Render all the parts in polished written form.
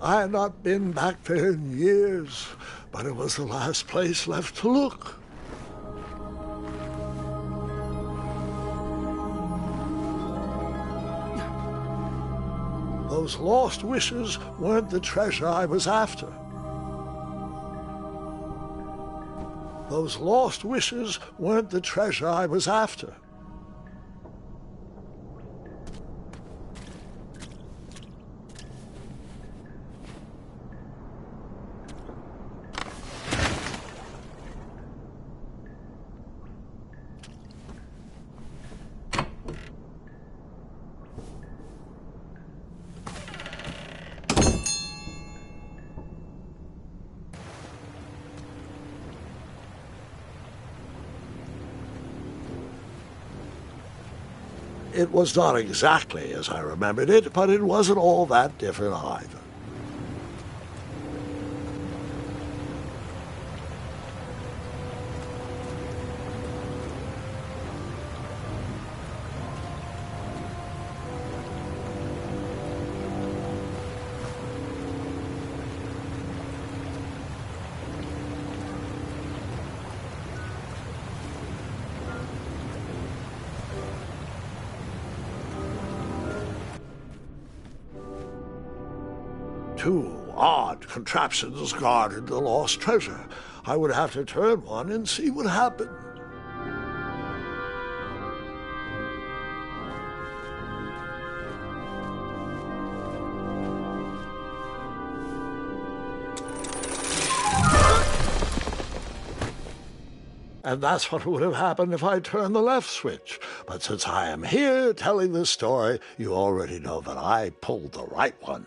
I had not been back there in years, but it was the last place left to look. Those lost wishes weren't the treasure I was after. Those lost wishes weren't the treasure I was after. It was not exactly as I remembered it, but it wasn't all that different either. Two odd contraptions guarded the lost treasure. I would have to turn one and see what happened. And that's what would have happened if I turned the left switch. But since I am here telling this story, you already know that I pulled the right one.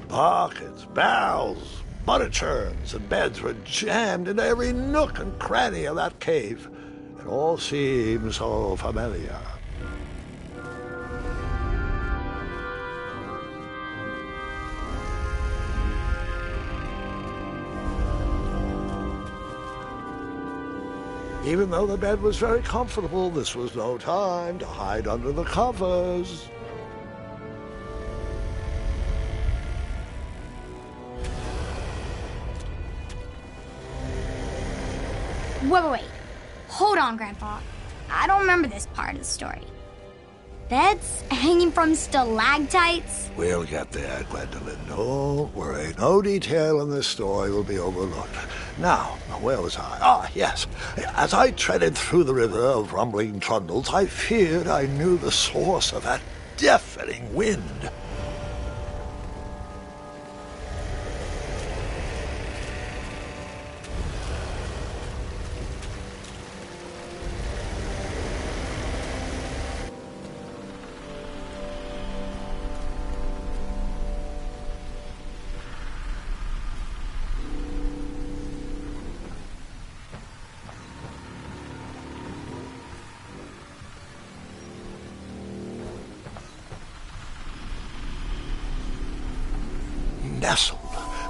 Buckets, barrels, butter churns, and beds were jammed into every nook and cranny of that cave. It all seemed so familiar. Even though the bed was very comfortable, this was no time to hide under the covers. Wait. Hold on, Grandpa. I don't remember this part of the story. Beds hanging from stalactites? We'll get there, Gwendolyn. Don't worry. No detail in this story will be overlooked. Now, where was I? Ah, yes. As I treaded through the river of rumbling trundles, I feared I knew the source of that deafening wind. Nestled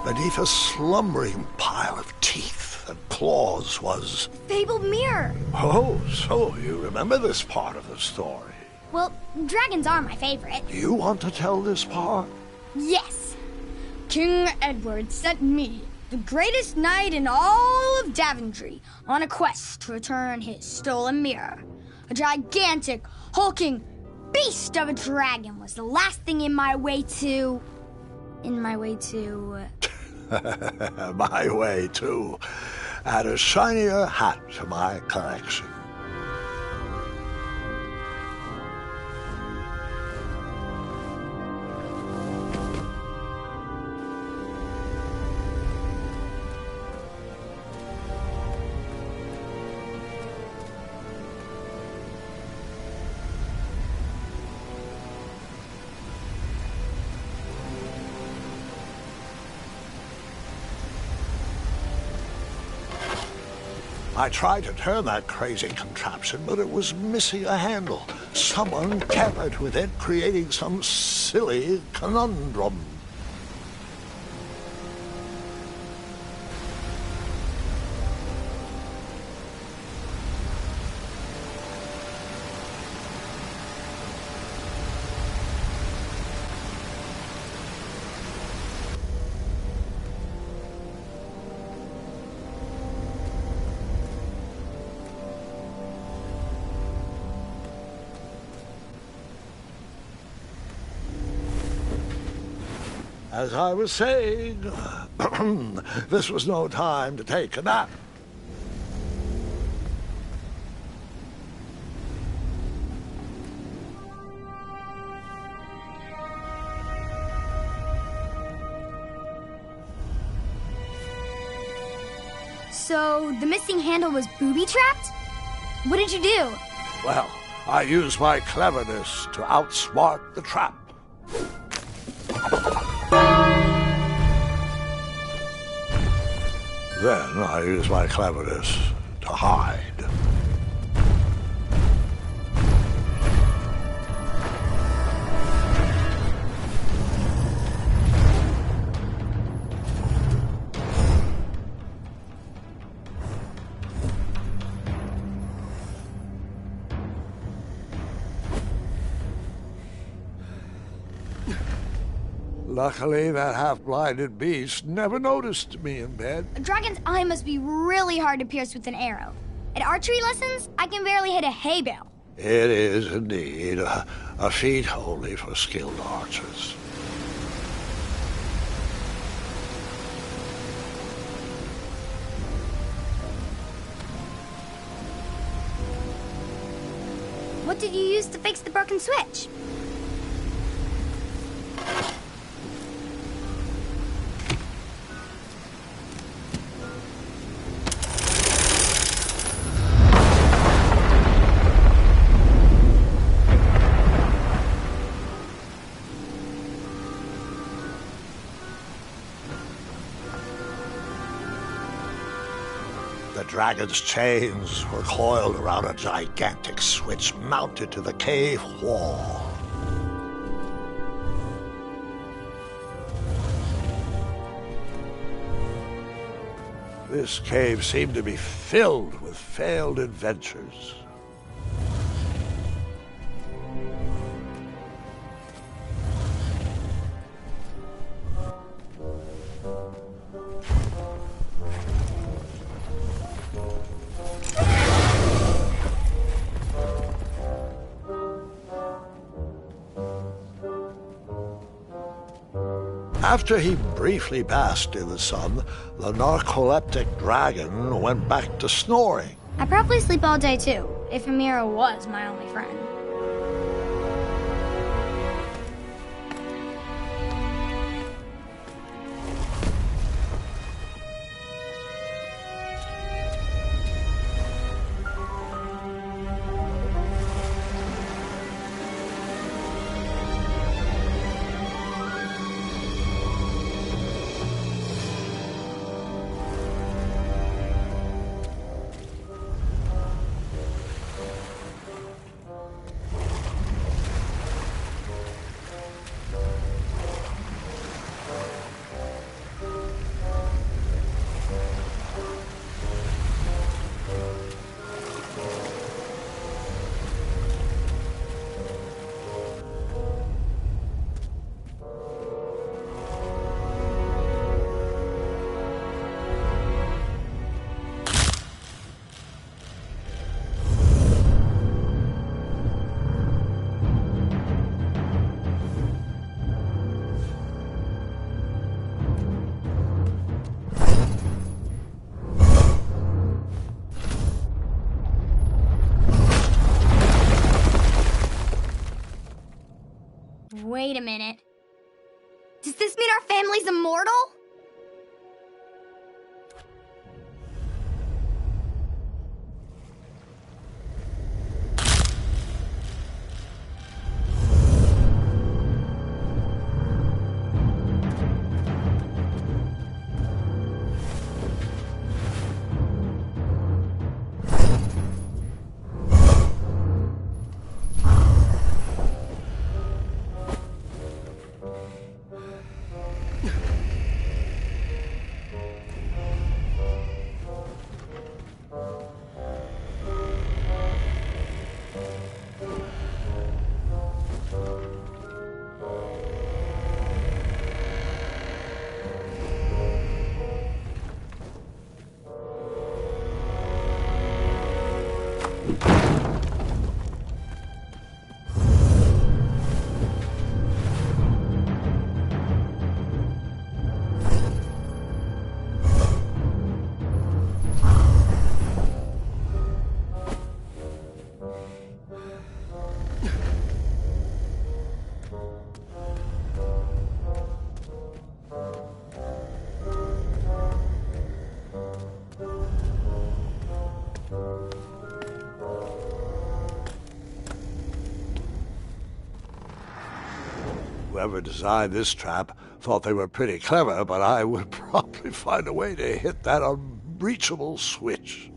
beneath a slumbering pile of teeth and claws was... Fabled mirror. Oh, so you remember this part of the story. Well, dragons are my favorite. Do you want to tell this part? Yes. King Edward sent me, the greatest knight in all of Daventry, on a quest to return his stolen mirror. A gigantic, hulking beast of a dragon was the last thing in my way to... My way, too. Add a shinier hat to my collection. I tried to turn that crazy contraption, but it was missing a handle. Someone tampered with it, creating some silly conundrum. As I was saying, this was no time to take a nap. So, the missing handle was booby-trapped? What did you do? Well, I used my cleverness to outsmart the trap. Then I used my cleverness to hide. Luckily, that half-blinded beast never noticed me in bed. A dragon's eye must be really hard to pierce with an arrow. At archery lessons, I can barely hit a hay bale. It is indeed a feat only for skilled archers. What did you use to fix the broken switch? The dragon's chains were coiled around a gigantic switch mounted to the cave wall. This cave seemed to be filled with failed adventures. After he briefly basked in the sun, the narcoleptic dragon went back to snoring. I probably sleep all day too, if Amira was my only friend. Wait a minute. Does this mean our family's immortal? Whoever designed this trap thought they were pretty clever, but I would probably find a way to hit that unreachable switch.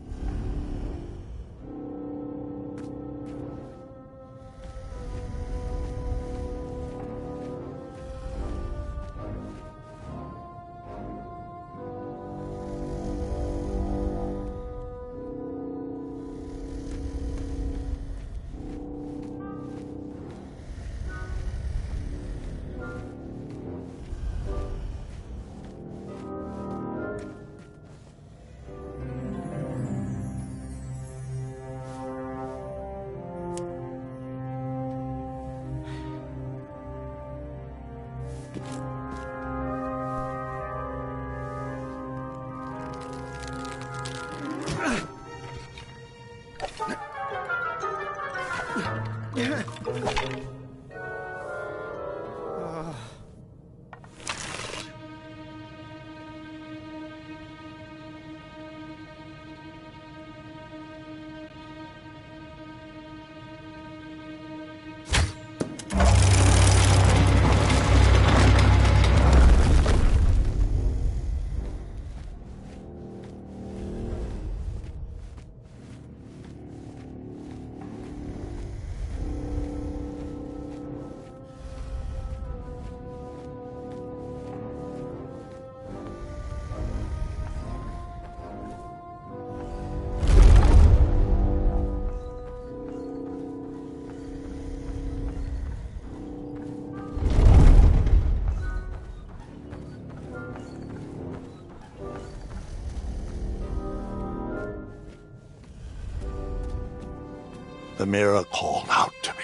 The mirror called out to me.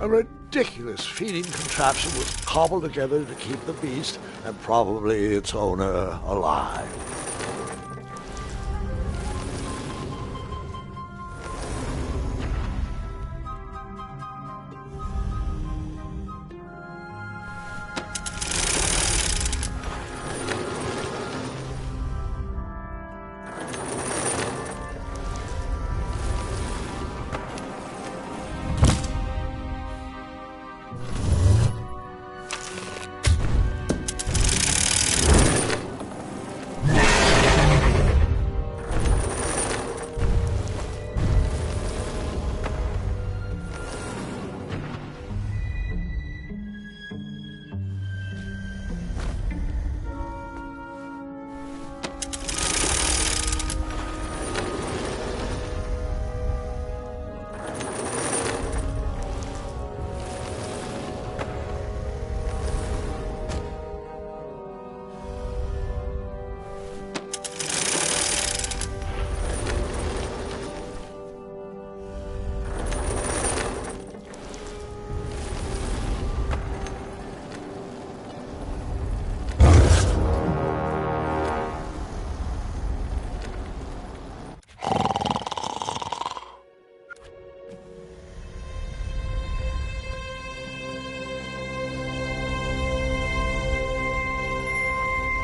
A ridiculous feeding contraption was cobbled together to keep the beast and probably its owner alive.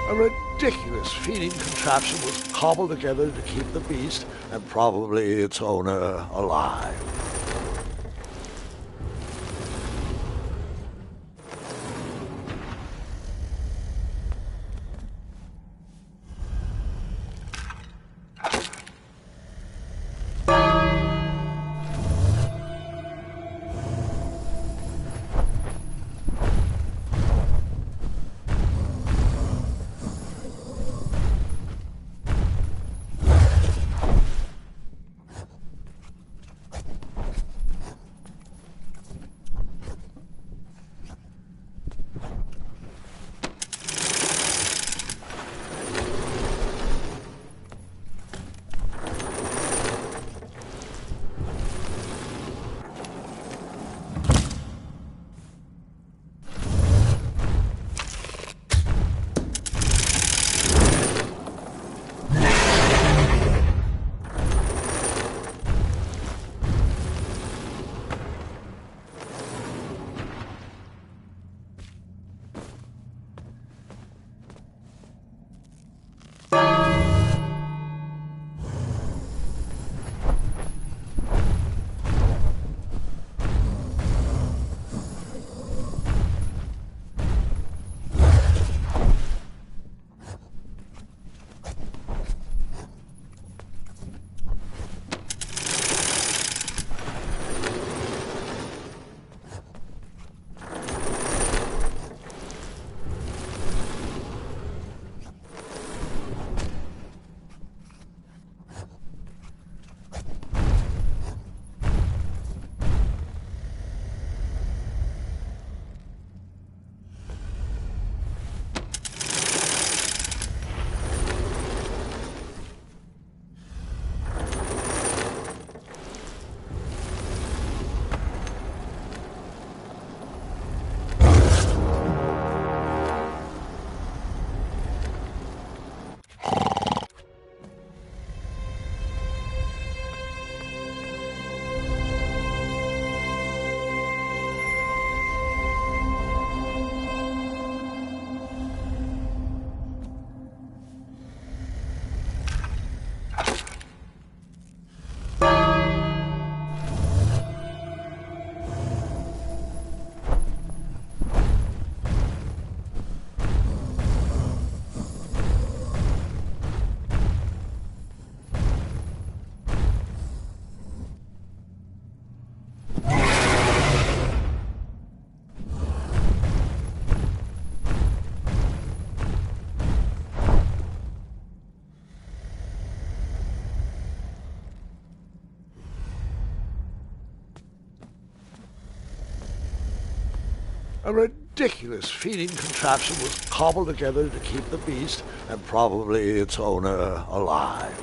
A ridiculous feeding contraption was cobbled together to keep the beast and probably its owner alive. A ridiculous feeding contraption was cobbled together to keep the beast and probably its owner alive.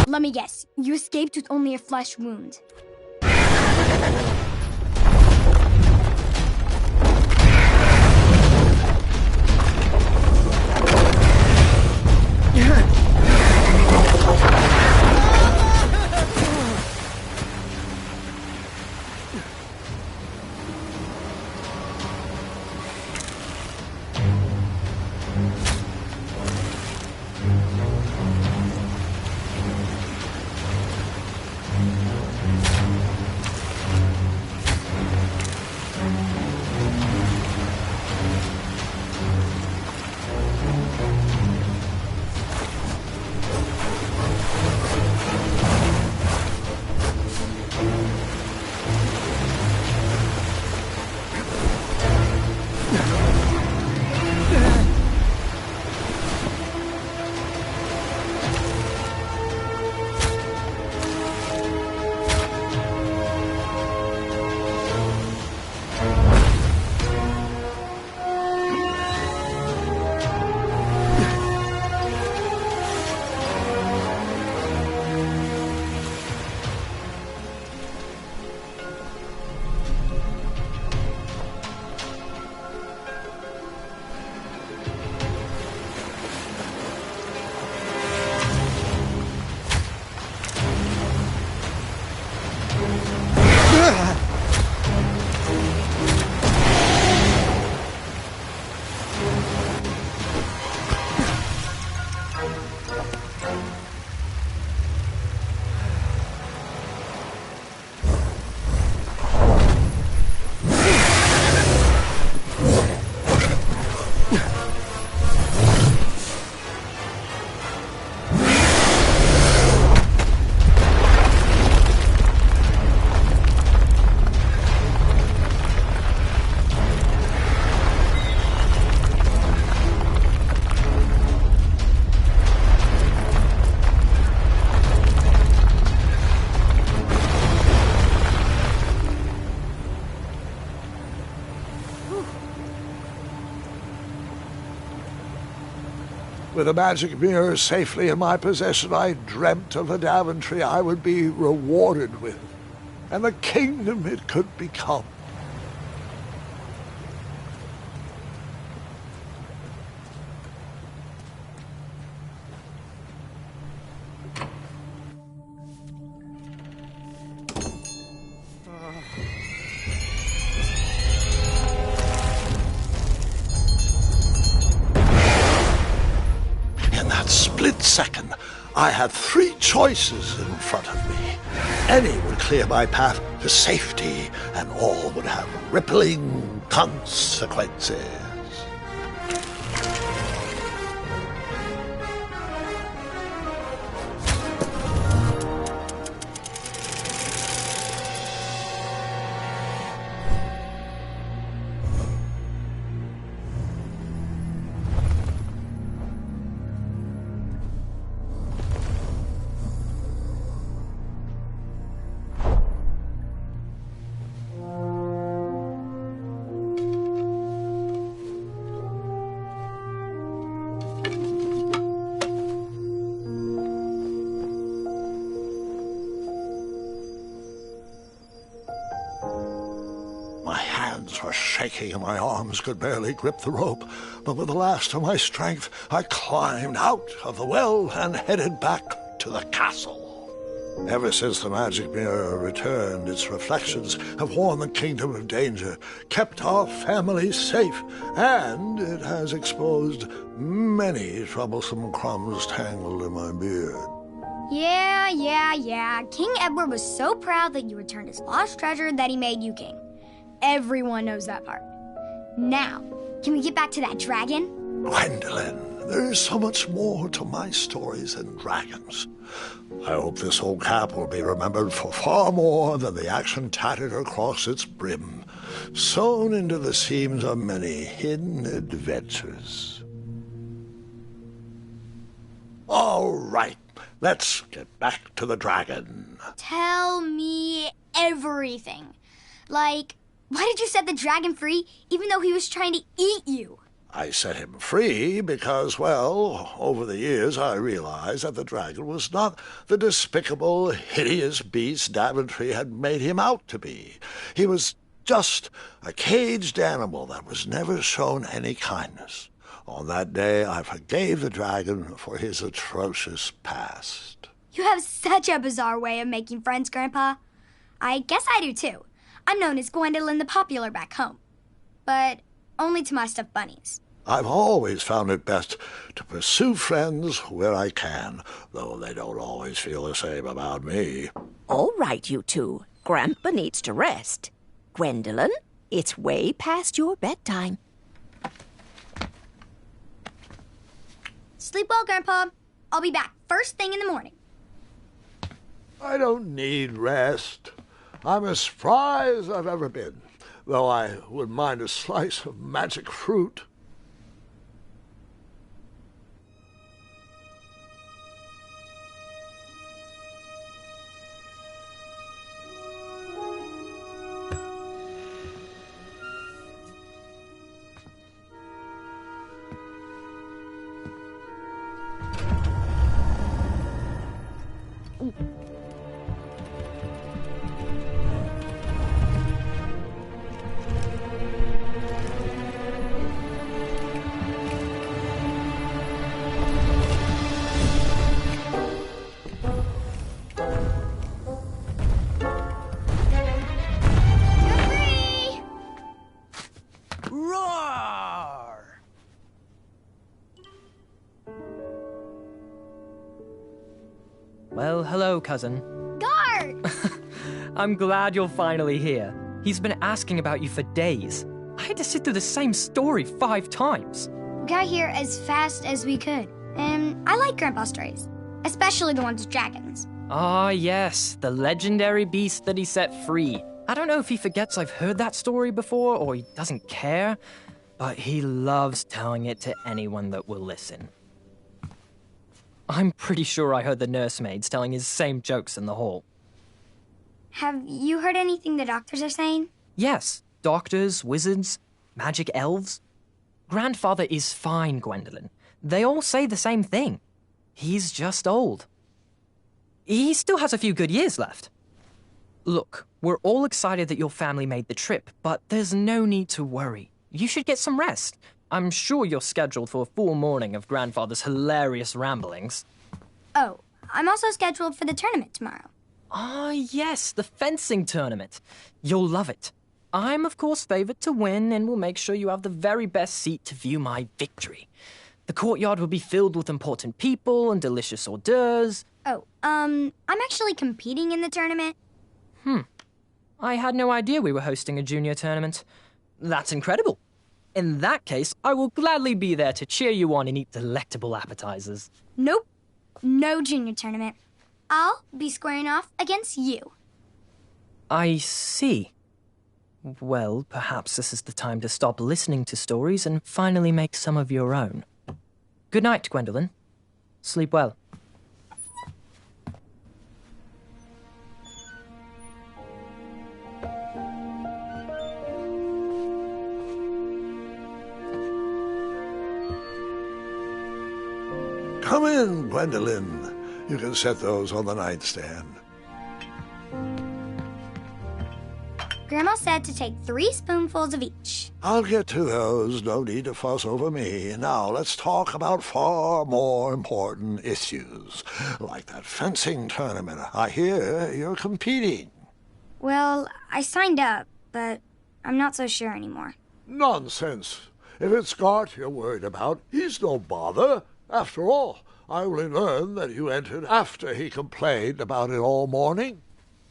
Let me guess, you escaped with only a flesh wound. With a magic mirror safely in my possession, I dreamt of a Daventry I would be rewarded with, and the kingdom it could become. In that split second, I had three choices in front of me. Any would clear my path to safety, and all would have rippling consequences. My hands were shaking and my arms could barely grip the rope, but with the last of my strength, I climbed out of the well and headed back to the castle. Ever since the magic mirror returned, its reflections have warned the kingdom of danger, kept our family safe, and it has exposed many troublesome crumbs tangled in my beard. Yeah. King Edward was so proud that you returned his lost treasure that he made you king. Everyone knows that part. Now, can we get back to that dragon? Gwendolyn, there is so much more to my stories than dragons. I hope this old cap will be remembered for far more than the action tattered across its brim, sewn into the seams of many hidden adventures. All right, let's get back to the dragon. Tell me everything. Like, why did you set the dragon free even though he was trying to eat you? I set him free because, well, over the years I realized that the dragon was not the despicable, hideous beast Daventry had made him out to be. He was just a caged animal that was never shown any kindness. On that day, I forgave the dragon for his atrocious past. You have such a bizarre way of making friends, Grandpa. I guess I do, too. I'm known as Gwendolyn the Popular back home. But only to my stuffed bunnies. I've always found it best to pursue friends where I can, though they don't always feel the same about me. All right, you two. Grandpa needs to rest. Gwendolyn, it's way past your bedtime. Sleep well, Grandpa. I'll be back first thing in the morning. I don't need rest. I'm as spry as I've ever been, though I wouldn't mind a slice of magic fruit. Well, hello, cousin. Guard! I'm glad you're finally here. He's been asking about you for days. I had to sit through the same story 5 times. We got here as fast as we could. And I like Grandpa's stories, especially the ones with dragons. Ah, yes, the legendary beast that he set free. I don't know if he forgets I've heard that story before or he doesn't care, but he loves telling it to anyone that will listen. I'm pretty sure I heard the nursemaids telling his same jokes in the hall. Have you heard anything the doctors are saying? Yes, doctors, wizards, magic elves. Grandfather is fine, Gwendolyn. They all say the same thing. He's just old. He still has a few good years left. Look, we're all excited that your family made the trip, but there's no need to worry. You should get some rest. I'm sure you're scheduled for a full morning of Grandfather's hilarious ramblings. Oh, I'm also scheduled for the tournament tomorrow. Ah, yes, the fencing tournament. You'll love it. I'm, of course, favored to win and will make sure you have the very best seat to view my victory. The courtyard will be filled with important people and delicious hors d'oeuvres. Oh, I'm actually competing in the tournament. I had no idea we were hosting a junior tournament. That's incredible. In that case, I will gladly be there to cheer you on and eat delectable appetizers. Nope, no junior tournament. I'll be squaring off against you. I see. Well, perhaps this is the time to stop listening to stories and finally make some of your own. Good night, Gwendolyn. Sleep well. Come in, Gwendolyn. You can set those on the nightstand. Grandma said to take 3 spoonfuls of each. I'll get to those. No need to fuss over me. Now, let's talk about far more important issues, like that fencing tournament. I hear you're competing. Well, I signed up, but I'm not so sure anymore. Nonsense. If it's Scott you're worried about, he's no bother. After all, I only learned that you entered after he complained about it all morning.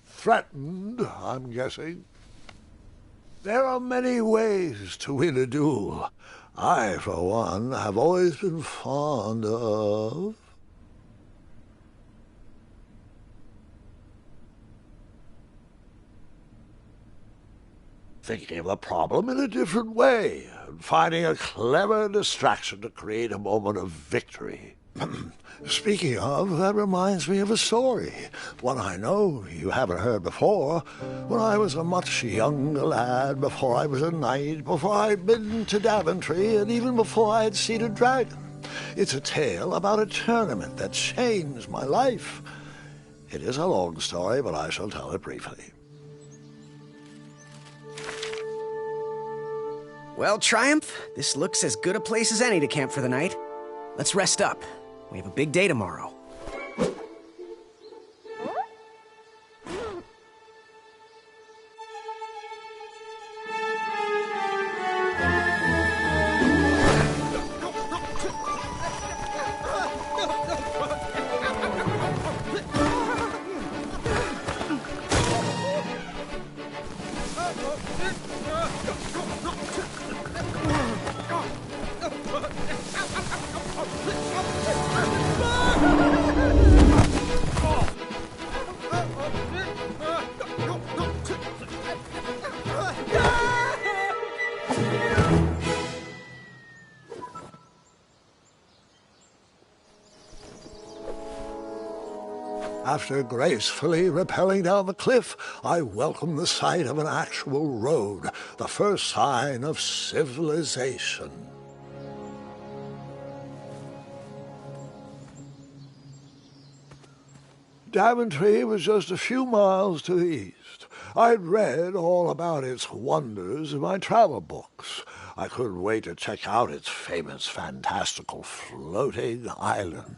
Threatened, I'm guessing. There are many ways to win a duel. I, for one, have always been fond of... thinking of the problem in a different way, and finding a clever distraction to create a moment of victory. Speaking of, that reminds me of a story, one I know you haven't heard before. When I was a much younger lad, before I was a knight, before I'd been to Daventry, and even before I had seen a dragon. It's a tale about a tournament that changed my life. It is a long story, but I shall tell it briefly. Well, Triumph, this looks as good a place as any to camp for the night. Let's rest up. We have a big day tomorrow. After gracefully rappelling down the cliff, I welcomed the sight of an actual road, the first sign of civilization. Daventry was just a few miles to the east. I'd read all about its wonders in my travel books. I couldn't wait to check out its famous, fantastical floating island.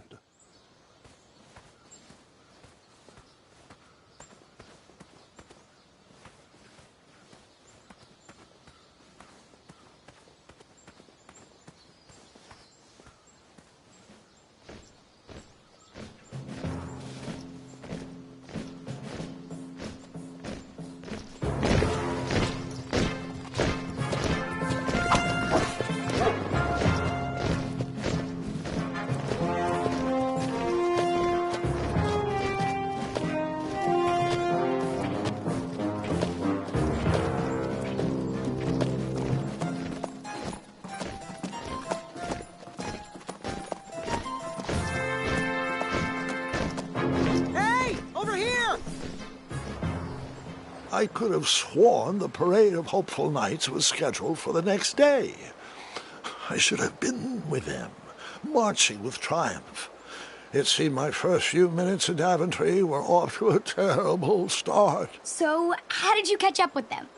I could have sworn the parade of hopeful knights was scheduled for the next day. I should have been with them. marching with triumph. It seemed my first few minutes in Daventry were off to a terrible start. So, how did you catch up with them?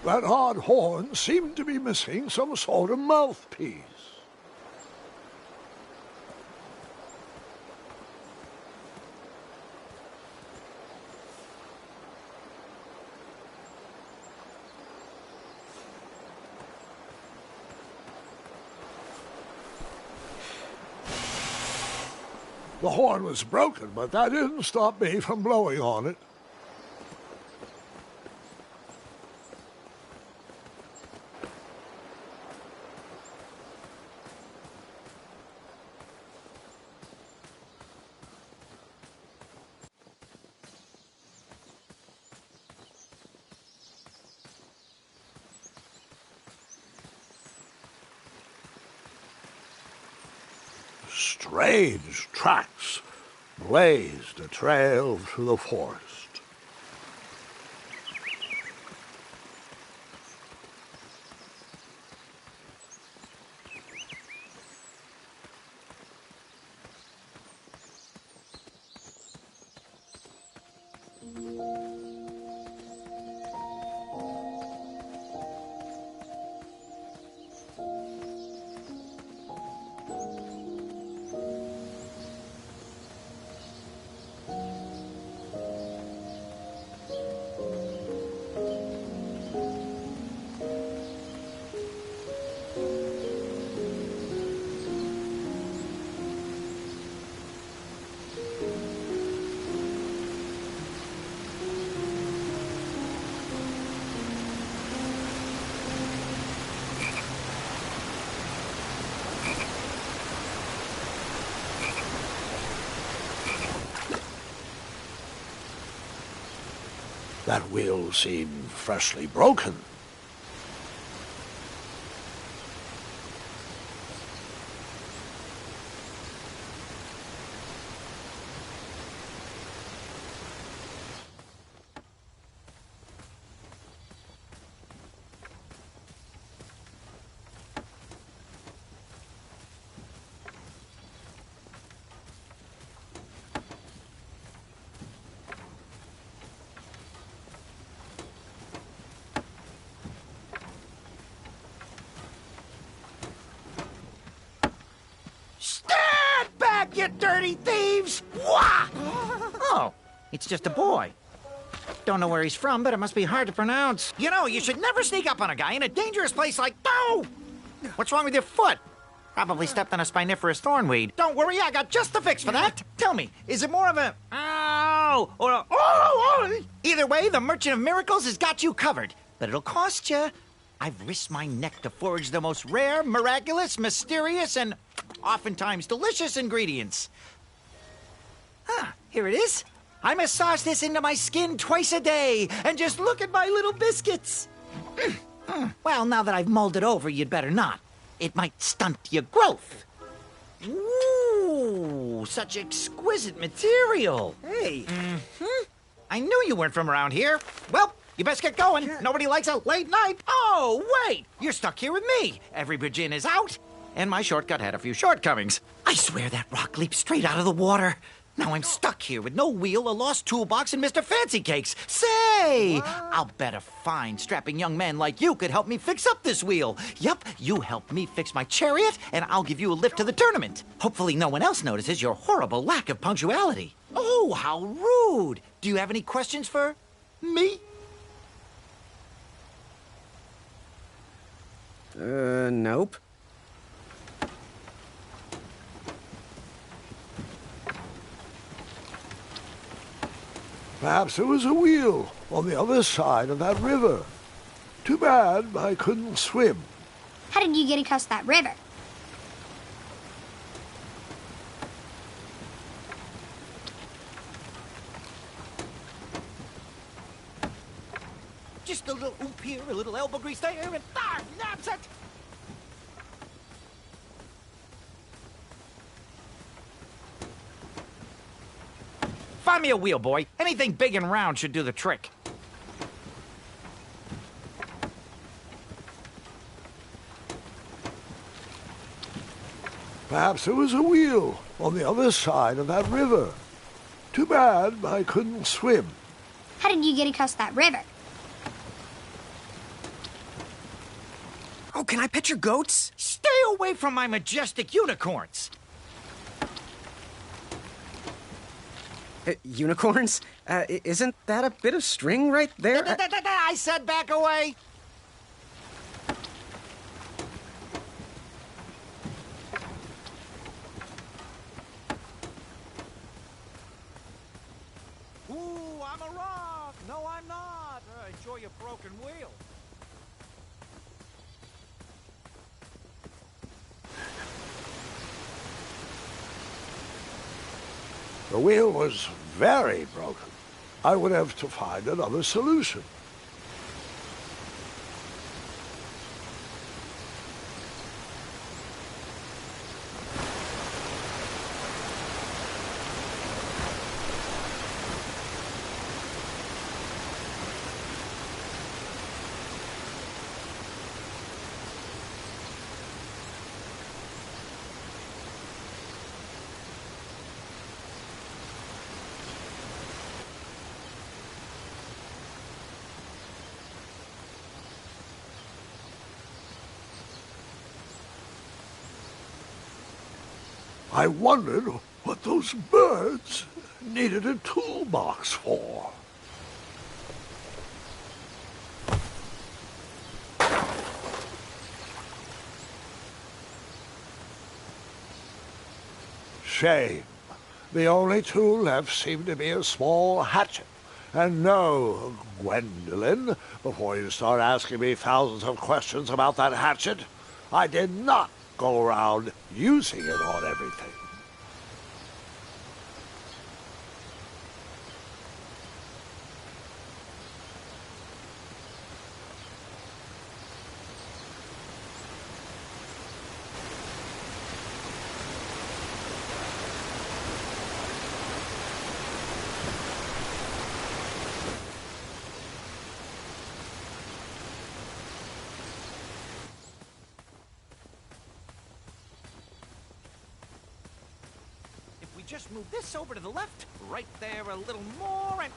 That odd horn seemed to be missing some sort of mouthpiece. The horn was broken, but that didn't stop me from blowing on it. Strange tracks blazed a trail through the forest. That wheel seemed freshly broken. Stand back, you dirty thieves! Wah! Oh, it's just a boy. Don't know where he's from, but it must be hard to pronounce. You know, you should never sneak up on a guy in a dangerous place like... Oh! What's wrong with your foot? Probably stepped on a spiniferous thornweed. Don't worry, I got just the fix for that. Tell me, is it more of a... Ow! Or a... Oh! Either way, the Merchant of Miracles has got you covered. But it'll cost you. I've risked my neck to forage the most rare, miraculous, mysterious, and oftentimes delicious ingredients. Ah, here it is. I massage this into my skin twice a day, and just look at my little biscuits. Well, now that I've mulled it over, you'd better not. It might stunt your growth. Ooh, such exquisite material. Hey. I knew you weren't from around here. Well, you best get going. Nobody likes a late night. Oh, wait. You're stuck here with me. Every bridge in is out, and my shortcut had a few shortcomings. I swear that rock leaped straight out of the water. Now I'm stuck here with no wheel, a lost toolbox, and Mr. Fancy Cakes. Say, I'll bet a fine, strapping young man like you could help me fix up this wheel. Yup, you help me fix my chariot, and I'll give you a lift to the tournament. Hopefully no one else notices your horrible lack of punctuality. Oh, how rude. Do you have any questions for me? Nope. Perhaps there was a wheel on the other side of that river. Too bad I couldn't swim. How did you get across that river? Just a little oop here, a little elbow grease there, and ah, naps it! Find me a wheel, boy. Anything big and round should do the trick. Perhaps there was a wheel on the other side of that river. Too bad I couldn't swim. How did you get across that river? Oh, can I pet your goats? Stay away from my majestic unicorns. Unicorns? Isn't that a bit of string right there? I said back away. Ooh, I'm a rock. No, I'm not. Enjoy your broken wheel. The wheel was very broken. I would have to find another solution. I wondered what those birds needed a toolbox for. Shame. The only tool left seemed to be a small hatchet. And no, Gwendolyn, before you start asking me thousands of questions about that hatchet, I did not go around using it on everything. Just move this over to the left, right there a little more, and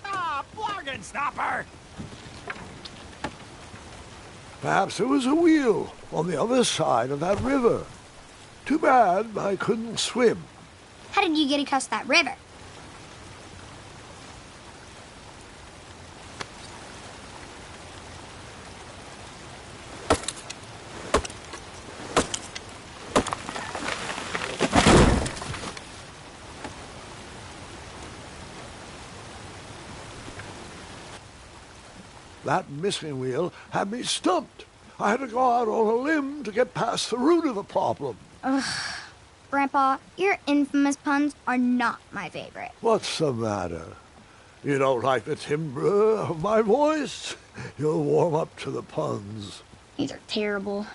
bargain stopper! Perhaps there was a wheel on the other side of that river. Too bad I couldn't swim. How did you get across that river? That missing wheel had me stumped. I had to go out on a limb to get past the root of the problem. Ugh. Grandpa, your infamous puns are not my favorite. What's the matter? You don't like the timbre of my voice? You'll warm up to the puns. These are terrible.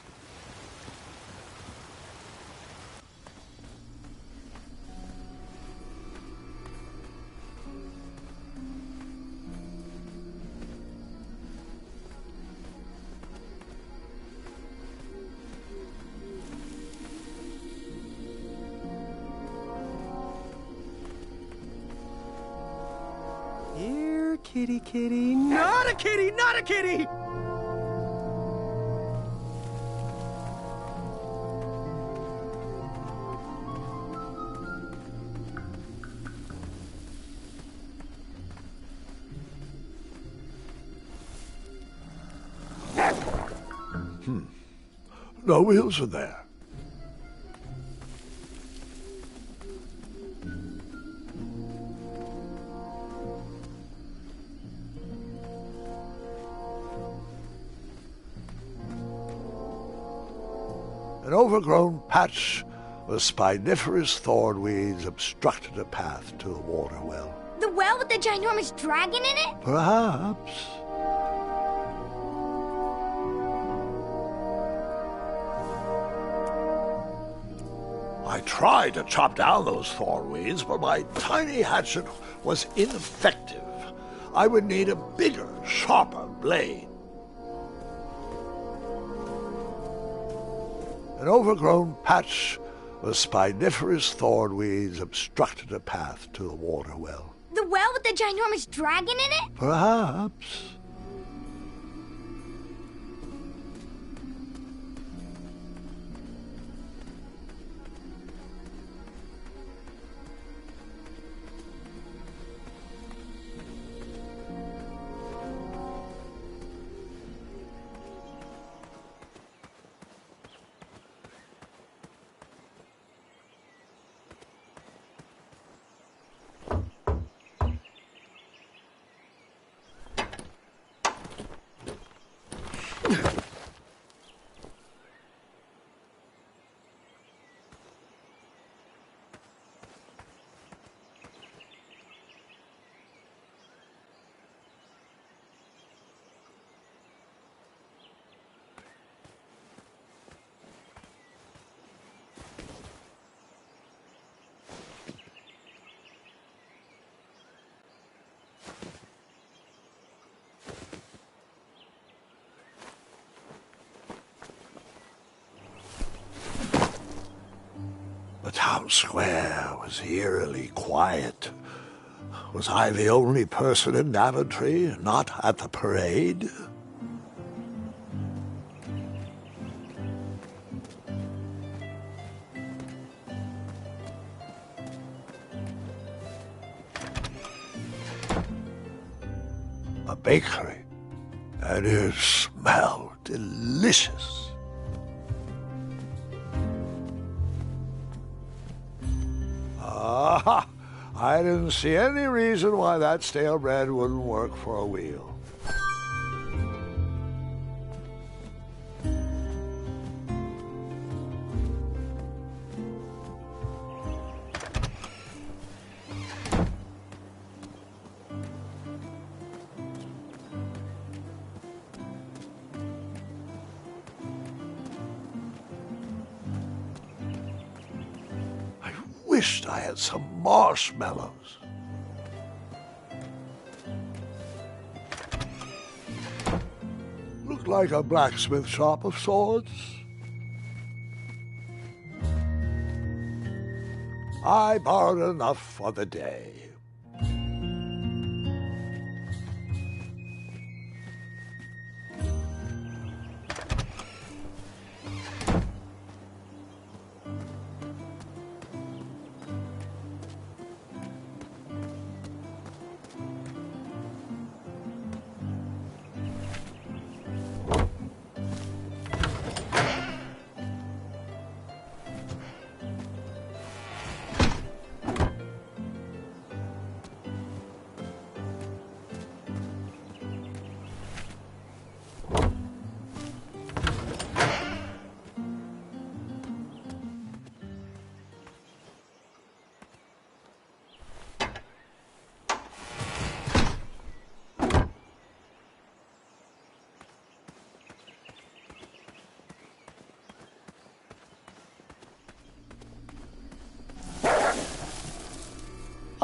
Here, kitty, kitty. Not a kitty, not a kitty! No wheels in there. An overgrown patch of spiniferous thornweeds obstructed a path to the water well. The well with the ginormous dragon in it? Perhaps. I tried to chop down those thornweeds, but my tiny hatchet was ineffective. I would need a bigger, sharper blade. An overgrown patch The spiniferous thornweeds obstructed a path to the water well. The well with the ginormous dragon in it? Perhaps. The town square was eerily quiet. Was I the only person in Daventry not at the parade? A bakery, and it smelled delicious. Aha! I didn't see any reason why that stale bread wouldn't work for a wheel. Wished I had some marshmallows. Looked like a blacksmith shop of sorts. I borrowed enough for the day.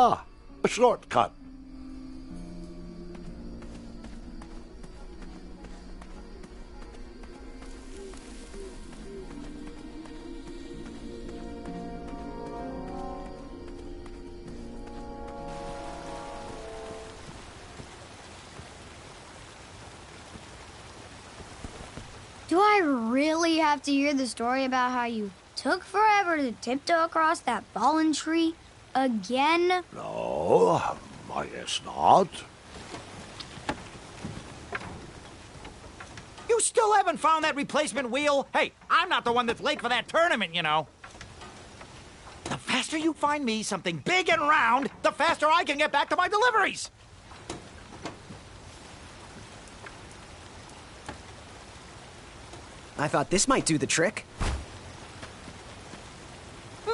Ah, a shortcut. Do I really have to hear the story about how you took forever to tiptoe across that fallen tree again? No, I guess not. You still haven't found that replacement wheel? Hey, I'm not the one that's late for that tournament, you know. The faster you find me something big and round, the faster I can get back to my deliveries. I thought this might do the trick.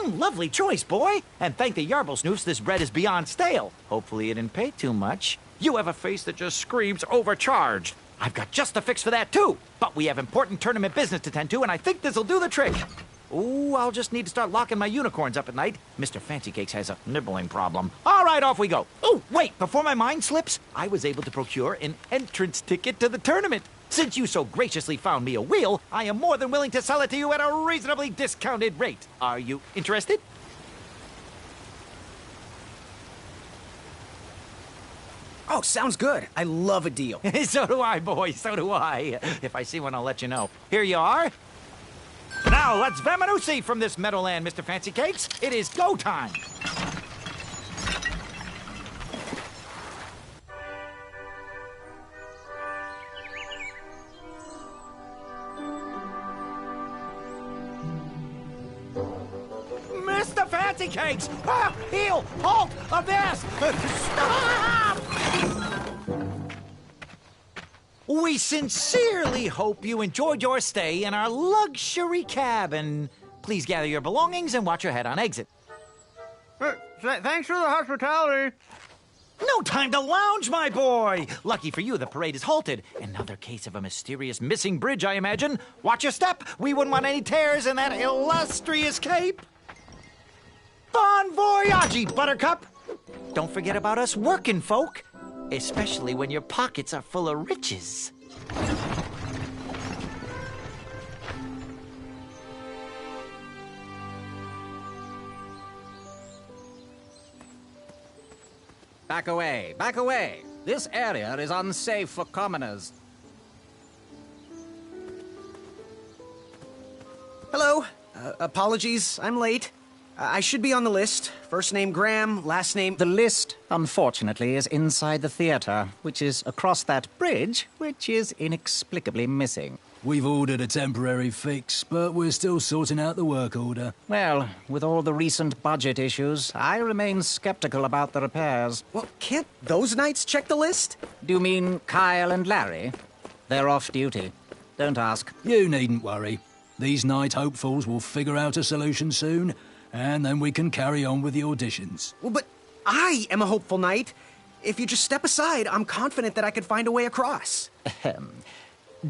Lovely choice, boy. And thank the Yarblesnoofs, this bread is beyond stale. Hopefully it didn't pay too much. You have a face that just screams overcharged. I've got just a fix for that, too. But we have important tournament business to tend to, and I think this'll do the trick. Ooh, I'll just need to start locking my unicorns up at night. Mr. Fancy Cakes has a nibbling problem. All right, off we go. Oh, wait, before my mind slips, I was able to procure an entrance ticket to the tournament. Since you so graciously found me a wheel, I am more than willing to sell it to you at a reasonably discounted rate. Are you interested? Oh, sounds good. I love a deal. So do I, boy, so do I. If I see one, I'll let you know. Here you are. Now, let's Vamanusi from this Meadowland, Mr. Fancy Cakes. It is go time. Mr. Fancy Cakes! Ah, heel! Halt! Abyss! Stop! We sincerely hope you enjoyed your stay in our luxury cabin. Please gather your belongings and watch your head on exit. Thanks for the hospitality. No time to lounge, my boy! Lucky for you, the parade is halted. Another case of a mysterious missing bridge, I imagine. Watch your step. We wouldn't want any tears in that illustrious cape. Bon voyage, Buttercup! Don't forget about us working folk, especially when your pockets are full of riches. Back away, back away. This area is unsafe for commoners. Hello. Apologies, I'm late. I should be on the list. First name Graham, last name... The list, unfortunately, is inside the theater, which is across that bridge, which is inexplicably missing. We've ordered a temporary fix, but we're still sorting out the work order. Well, with all the recent budget issues, I remain skeptical about the repairs. Well, can't those knights check the list? Do you mean Kyle and Larry? They're off duty. Don't ask. You needn't worry. These night hopefuls will figure out a solution soon, and then we can carry on with the auditions. Well, but I am a hopeful knight. If you just step aside, I'm confident that I could find a way across.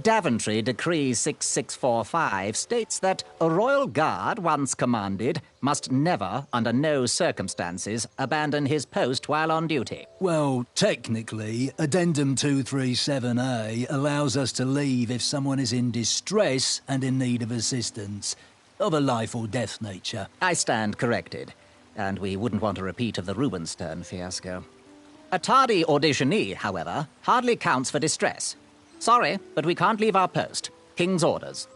Daventry Decree 6645 states that a royal guard, once commanded, must never, under no circumstances, abandon his post while on duty. Well, technically, Addendum 237A allows us to leave if someone is in distress and in need of assistance, of a life or death nature. I stand corrected, and we wouldn't want a repeat of the Rubenstern fiasco. A tardy auditionee, however, hardly counts for distress. Sorry, but we can't leave our post. King's orders.